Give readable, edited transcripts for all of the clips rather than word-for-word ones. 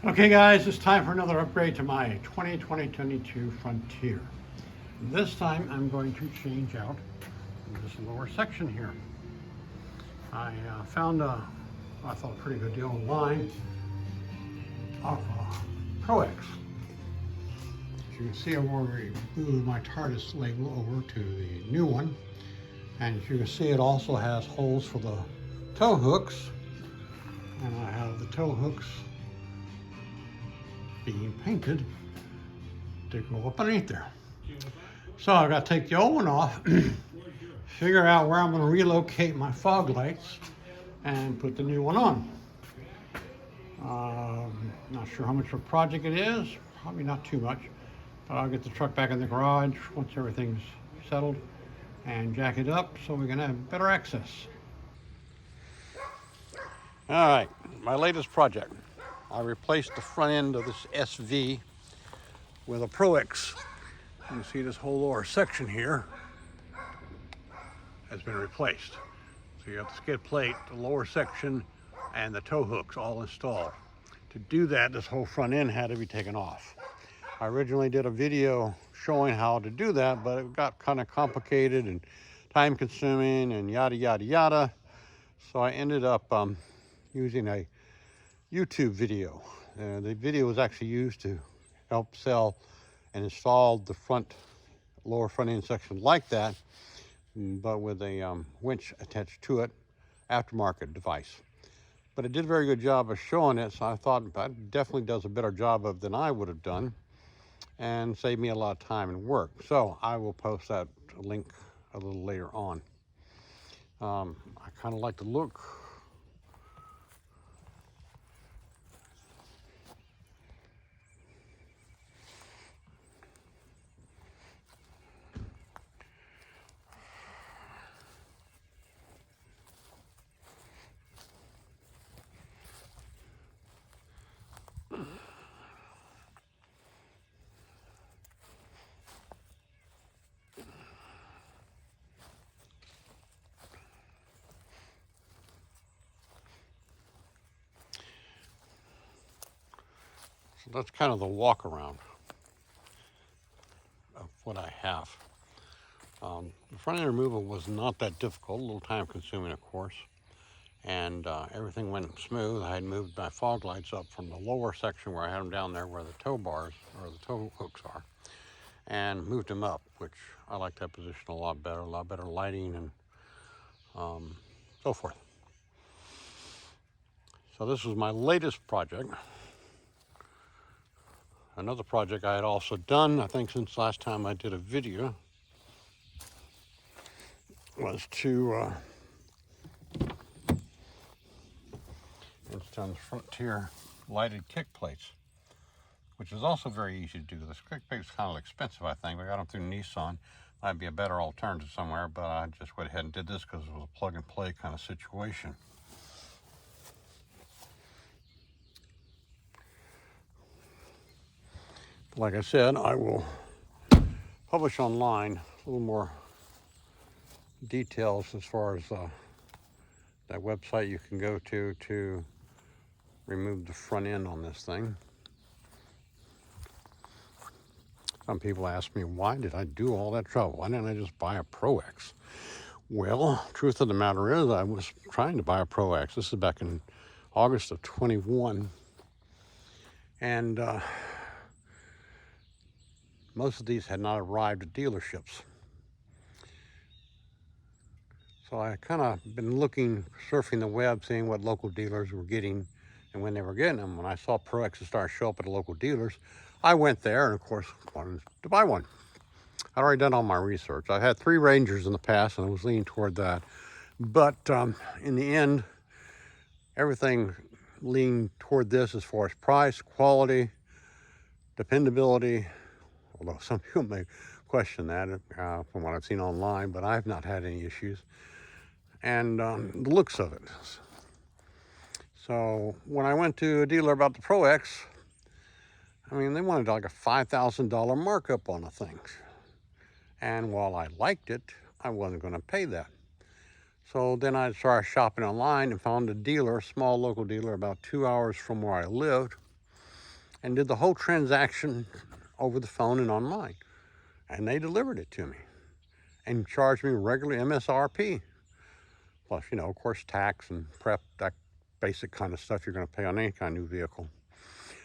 Okay guys, it's time for another upgrade to my 2022 Frontier. This time I'm going to change out this lower section here. I found I thought a pretty good deal online off ProX. As you can see, I've already moved my TARDIS label over to the new one. And as you can see, it also has holes for the tow hooks. And I have the tow hooks being painted to go up underneath there. So I've got to take the old one off, figure out where I'm going to relocate my fog lights, and put the new one on. Not sure how much of a project it is, probably not too much, but I'll get the truck back in the garage once everything's settled and jack it up so we can have better access. All right, my latest project. I replaced the front end of this SV with a ProX. You can see this whole lower section here has been replaced. So you have the skid plate, the lower section, and the tow hooks all installed. To do that, this whole front end had to be taken off. I originally did a video showing how to do that, but it got kind of complicated and time consuming and yada, yada, yada. So I ended up using a YouTube video. The video was actually used to help sell and install the lower front end section like that, but with a winch attached to it, aftermarket device. But it did a very good job of showing it, so I thought that definitely does a better job of than I would have done and saved me a lot of time and work. So I will post that link a little later on. I kind of like the look. So that's kind of the walk around of what I have. The front end removal was not that difficult, a little time consuming of course, and everything went smooth. I had moved my fog lights up from the lower section where I had them down there where the tow bars or the tow hooks are, and moved them up, which I like that position a lot better lighting and so forth. So this was my latest project. Another project I had also done, I think since last time I did a video, was to install the Frontier lighted kick plates, which is also very easy to do. The kick plates kind of expensive, I think. I got them through Nissan. Might be a better alternative somewhere, but I just went ahead and did this because it was a plug and play kind of situation. Like I said, I will publish online a little more details as far as that website you can go to remove the front end on this thing. Some people ask me, why did I do all that trouble? Why didn't I just buy a ProX? Well, truth of the matter is I was trying to buy a ProX. This is back in August of 21. And most of these had not arrived at dealerships. So I kind of been looking, surfing the web, seeing what local dealers were getting and when they were getting them. When I saw ProX start to show up at the local dealers, I went there and of course wanted to buy one. I'd already done all my research. I had 3 Rangers in the past and I was leaning toward that. But in the end, everything leaned toward this as far as price, quality, dependability, although some people may question that from what I've seen online, but I've not had any issues, and the looks of it. So when I went to a dealer about the ProX, I mean, they wanted like a $5,000 markup on the thing. And while I liked it, I wasn't going to pay that. So then I started shopping online and found a dealer, a small local dealer, about 2 hours from where I lived. and did the whole transaction over the phone and online. And they delivered it to me and charged me regular MSRP. Plus, you know, of course, tax and prep, that basic kind of stuff you're going to pay on any kind of new vehicle.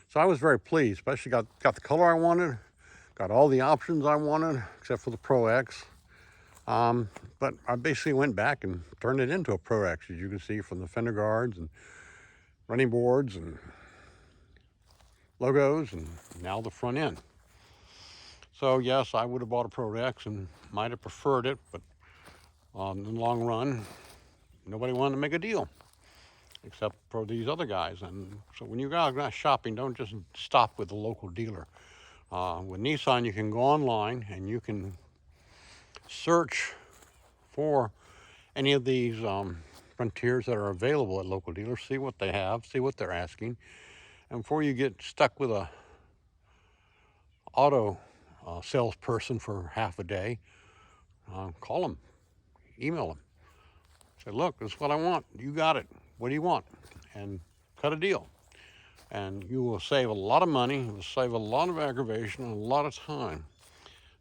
So I was very pleased, especially got the color I wanted, got all the options I wanted, except for the ProX. But I basically went back and turned it into a ProX, as you can see from the fender guards and running boards and logos, and now the front end. So yes, I would have bought a ProX and might have preferred it, but in the long run, nobody wanted to make a deal except for these other guys. And so when you go out shopping, don't just stop with the local dealer. With Nissan, you can go online and you can search for any of these Frontiers that are available at local dealers, see what they have, see what they're asking. And before you get stuck with a auto salesperson for half a day, call them, email them. Say, look, this is what I want. You got it. What do you want? And cut a deal. And you will save a lot of money, you will save a lot of aggravation, and a lot of time.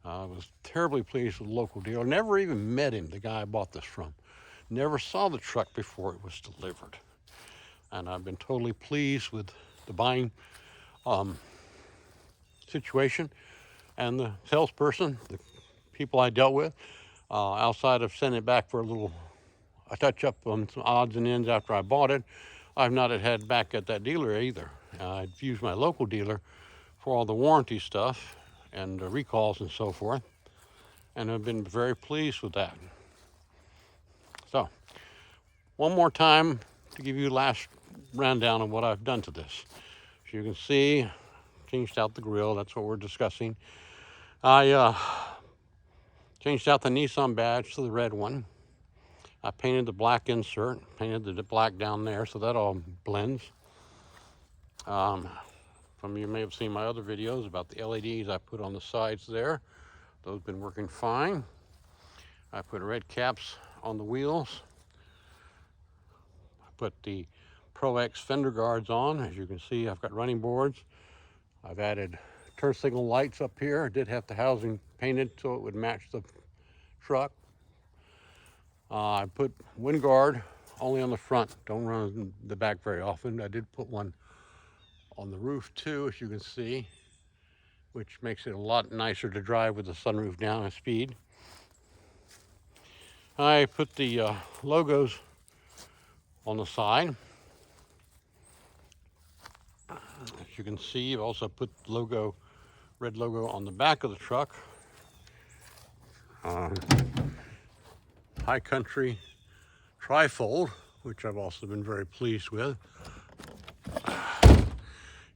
I was terribly pleased with the local dealer. Never even met him, the guy I bought this from. Never saw the truck before it was delivered. And I've been totally pleased with the buying situation and the salesperson, the people I dealt with, outside of sending it back for a touch-up on some odds and ends after I bought it. I've not had back at that dealer either. I've used my local dealer for all the warranty stuff and recalls and so forth, and I've been very pleased with that. So, one more time to give you a last rundown of what I've done to this. As you can see, changed out the grill, that's what we're discussing. I changed out the Nissan badge to the red one. I painted the black insert, painted the black down there, so that all blends. Some of you may have seen my other videos about the LEDs I put on the sides there. Those have been working fine. I put red caps on the wheels. I put the ProX fender guards on. As you can see, I've got running boards. I've added turn signal lights up here. I did have the housing painted so it would match the truck. I put wind guard only on the front, don't run the back very often. I did put one on the roof too, as you can see, which makes it a lot nicer to drive with the sunroof down at speed. I put the logos on the side. As you can see, I've also put the red logo on the back of the truck. High Country trifold, which I've also been very pleased with.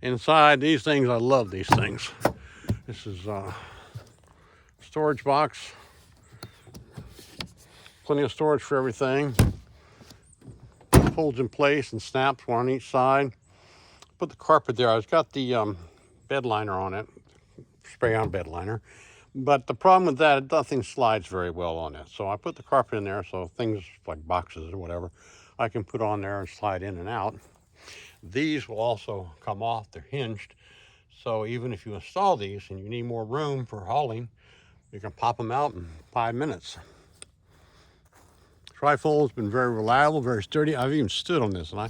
Inside these things, I love these things. This is a storage box. Plenty of storage for everything. Folds in place and snaps, one on each side. Put the carpet there. I've got the bed liner on it, spray on bed liner. But the problem with that, nothing slides very well on it. So I put the carpet in there so things like boxes or whatever, I can put on there and slide in and out. These will also come off, they're hinged. So even if you install these and you need more room for hauling, you can pop them out in 5 minutes. Trifold has been very reliable, very sturdy. I've even stood on this and I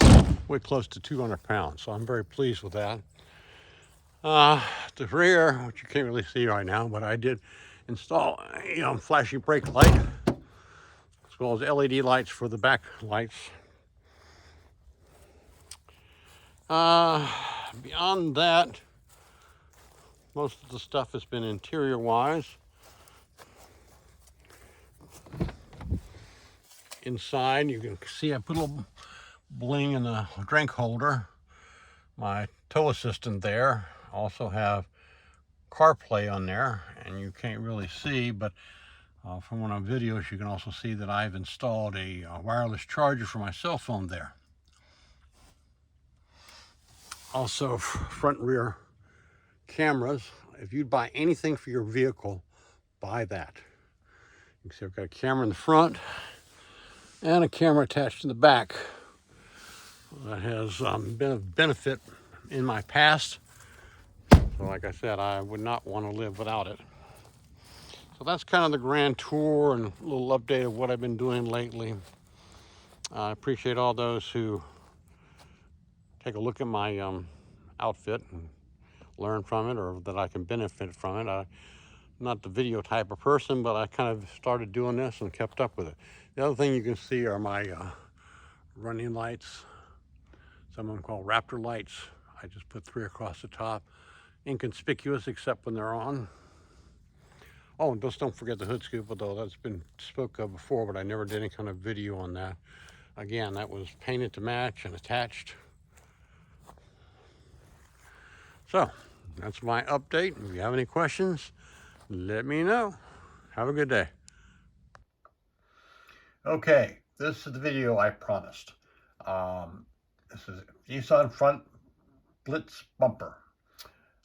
weigh close to 200 pounds. So I'm very pleased with that. The rear, which you can't really see right now, but I did install a flashy brake light, as well as LED lights for the back lights. Beyond that, most of the stuff has been interior-wise. Inside, you can see I put a little bling in the drink holder. My tow assistant there. Also have CarPlay on there, and you can't really see, but from one of the videos you can also see that I've installed a wireless charger for my cell phone there. Also front and rear cameras. If you buy anything for your vehicle, buy that. You can see I've got a camera in the front and a camera attached in the back. That has been of benefit in my past So like I said, I would not want to live without it. So that's kind of the grand tour and a little update of what I've been doing lately. I appreciate all those who take a look at my outfit and learn from it, or that I can benefit from it. I'm not the video type of person, but I kind of started doing this and kept up with it. The other thing you can see are my running lights. Some of them called Raptor lights. I just put 3 across the top. Inconspicuous except when they're on. Oh, and just don't forget the hood scoop, although that's been spoke of before, but I never did any kind of video on that. Again, that was painted to match and attached. So, that's my update. If you have any questions, let me know. Have a good day. Okay, this is the video I promised. This is Nissan front Blitz bumper.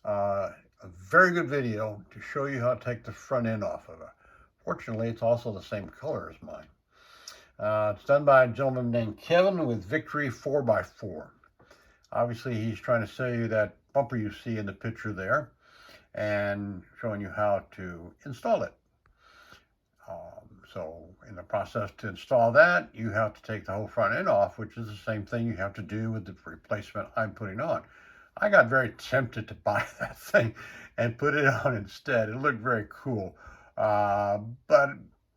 A very good video to show you how to take the front end off of it. Fortunately, it's also the same color as mine. It's done by a gentleman named Kevin with Victory 4x4. Obviously, he's trying to show you that bumper you see in the picture there and showing you how to install it. So in the process to install that, you have to take the whole front end off, which is the same thing you have to do with the replacement I'm putting on. I got very tempted to buy that thing and put it on instead. It looked very cool, but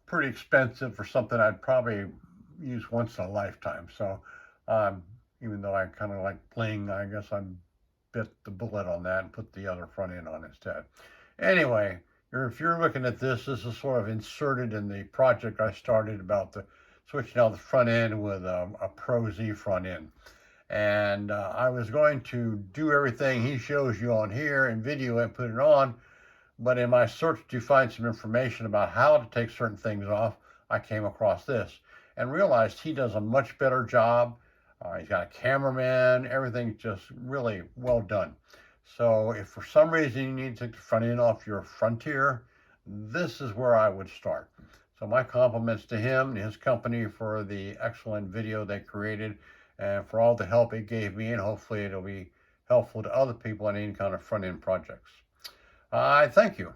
pretty expensive for something I'd probably use once in a lifetime. So even though I kind of like bling, I guess I bit the bullet on that and put the other front end on instead. Anyway, if you're looking at this, this is sort of inserted in the project I started about the switching out the front end with a ProX front end. And I was going to do everything he shows you on here and video and put it on, but in my search to find some information about how to take certain things off, I came across this and realized he does a much better job. He's got a cameraman, everything's just really well done. So if for some reason you need to take the front end off your Frontier, this is where I would start. So my compliments to him and his company for the excellent video they created and for all the help it gave me, and hopefully it'll be helpful to other people on any kind of front end projects. I thank you.